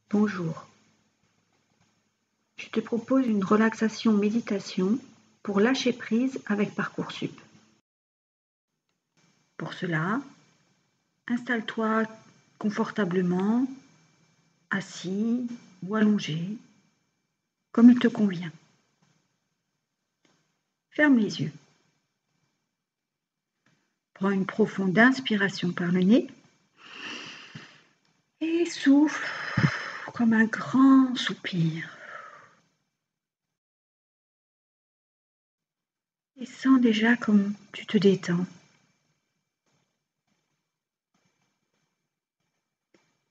Bonjour, je te propose une relaxation méditation pour lâcher prise avec Parcoursup. Pour cela, installe-toi confortablement, assis ou allongé, comme il te convient. Ferme les yeux. Prends une profonde inspiration par le nez et souffle comme un grand soupir. Et sens déjà comme tu te détends.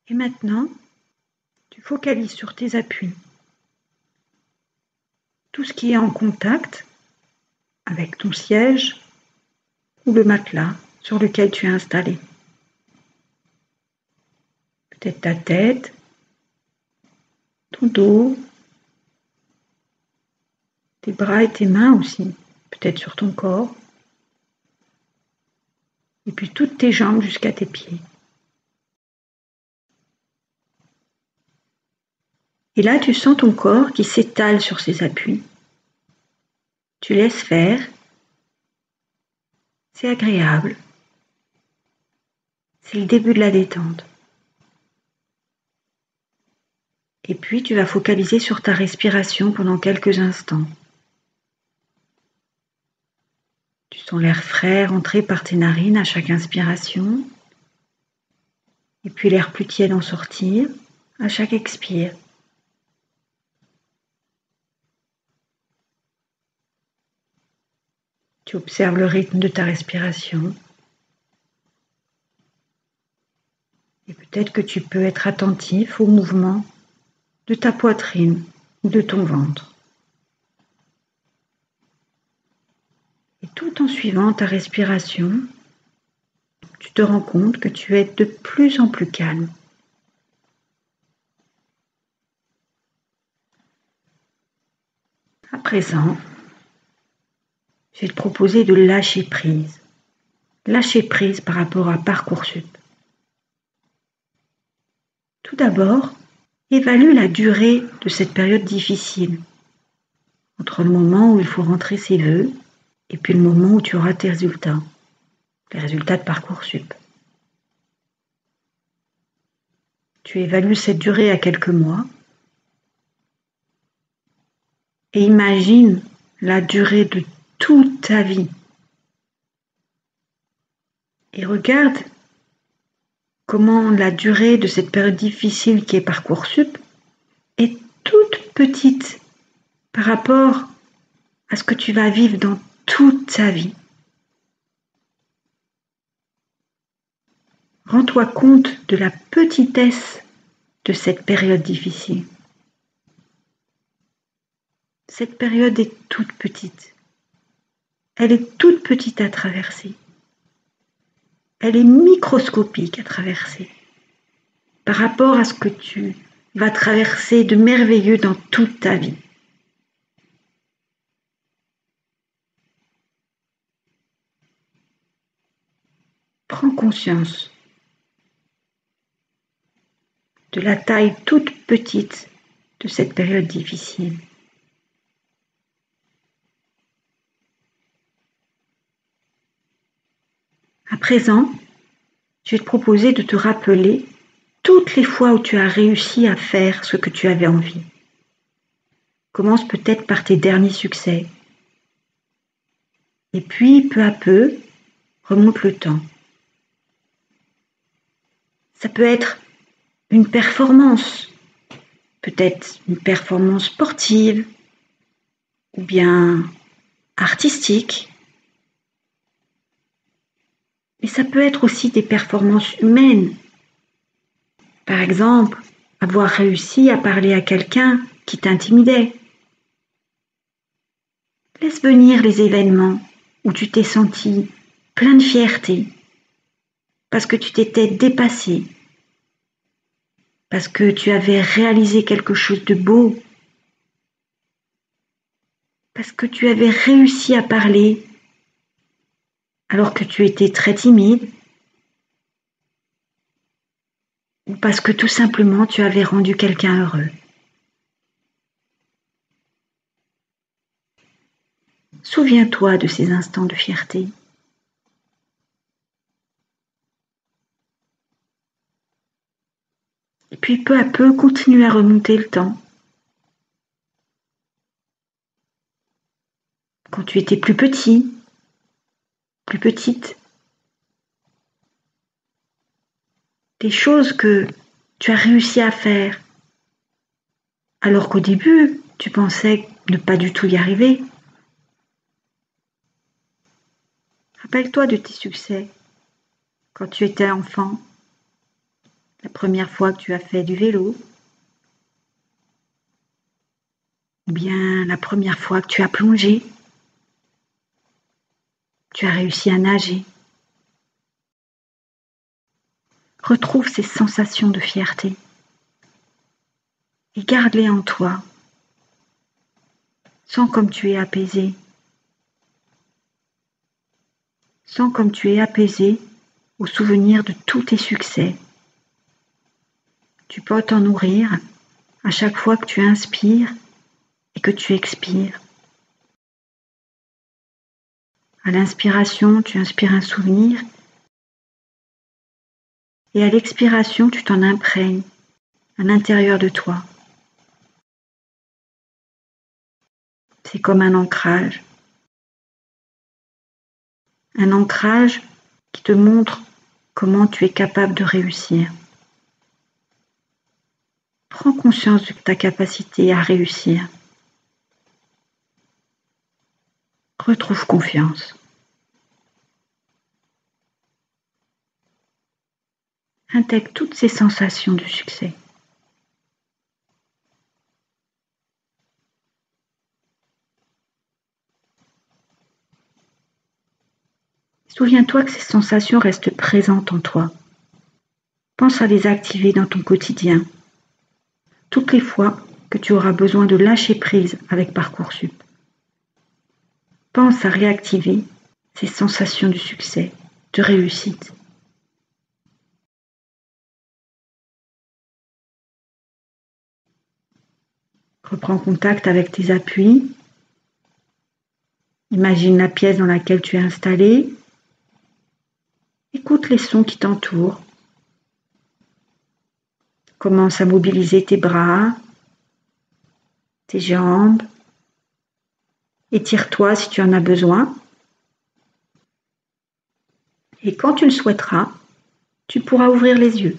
Et maintenant, tu focalises sur tes appuis. Tout ce qui est en contact avec ton siège ou le matelas sur lequel tu es installé. Peut-être ta tête, ton dos, tes bras et tes mains aussi, peut-être sur ton corps. Et puis toutes tes jambes jusqu'à tes pieds. Et là, tu sens ton corps qui s'étale sur ses appuis. Tu laisses faire. C'est agréable. C'est le début de la détente. Et puis, tu vas focaliser sur ta respiration pendant quelques instants. Tu sens l'air frais rentrer par tes narines à chaque inspiration. Et puis l'air plus tiède en sortir à chaque expire. Tu observes le rythme de ta respiration. Et peut-être que tu peux être attentif au mouvement de ta poitrine ou de ton ventre. Et tout en suivant ta respiration, tu te rends compte que tu es de plus en plus calme. À présent, je vais te proposer de lâcher prise. Lâcher prise par rapport à Parcoursup. Tout d'abord, évalue la durée de cette période difficile, entre le moment où il faut rentrer ses vœux et puis le moment où tu auras tes résultats, les résultats de Parcoursup. Tu évalues cette durée à quelques mois et imagine la durée de toute ta vie. Et regarde comment la durée de cette période difficile qui est Parcoursup est toute petite par rapport à ce que tu vas vivre dans toute ta vie. Rends-toi compte de la petitesse de cette période difficile. Cette période est toute petite. Elle est toute petite à traverser. Elle est microscopique à traverser par rapport à ce que tu vas traverser de merveilleux dans toute ta vie. Prends conscience de la taille toute petite de cette période difficile. À présent, je vais te proposer de te rappeler toutes les fois où tu as réussi à faire ce que tu avais envie. Commence peut-être par tes derniers succès. Et puis, peu à peu, remonte le temps. Ça peut être une performance, peut-être une performance sportive ou bien artistique. Mais ça peut être aussi des performances humaines. Par exemple, avoir réussi à parler à quelqu'un qui t'intimidait. Laisse venir les événements où tu t'es senti plein de fierté, parce que tu t'étais dépassé, parce que tu avais réalisé quelque chose de beau, parce que tu avais réussi à parler alors que tu étais très timide, ou parce que tout simplement tu avais rendu quelqu'un heureux. Souviens-toi de ces instants de fierté. Et puis peu à peu, continue à remonter le temps. Quand tu étais plus petit, plus petite, des choses que tu as réussi à faire, alors qu'au début, tu pensais ne pas du tout y arriver. Rappelle-toi de tes succès quand tu étais enfant, la première fois que tu as fait du vélo, ou bien la première fois que tu as plongé, tu as réussi à nager. Retrouve ces sensations de fierté et garde-les en toi. Sens comme tu es apaisé. Sens comme tu es apaisé au souvenir de tous tes succès. Tu peux t'en nourrir à chaque fois que tu inspires et que tu expires. À l'inspiration, tu inspires un souvenir et à l'expiration, tu t'en imprègnes à l'intérieur de toi. C'est comme un ancrage. Un ancrage qui te montre comment tu es capable de réussir. Prends conscience de ta capacité à réussir. Retrouve confiance. Intègre toutes ces sensations de succès. Souviens-toi que ces sensations restent présentes en toi. Pense à les activer dans ton quotidien. Toutes les fois que tu auras besoin de lâcher prise avec Parcoursup. Pense à réactiver ces sensations de succès, de réussite. Reprends contact avec tes appuis. Imagine la pièce dans laquelle tu es installé. Écoute les sons qui t'entourent. Commence à mobiliser tes bras, tes jambes. Étire-toi si tu en as besoin. Et quand tu le souhaiteras, tu pourras ouvrir les yeux.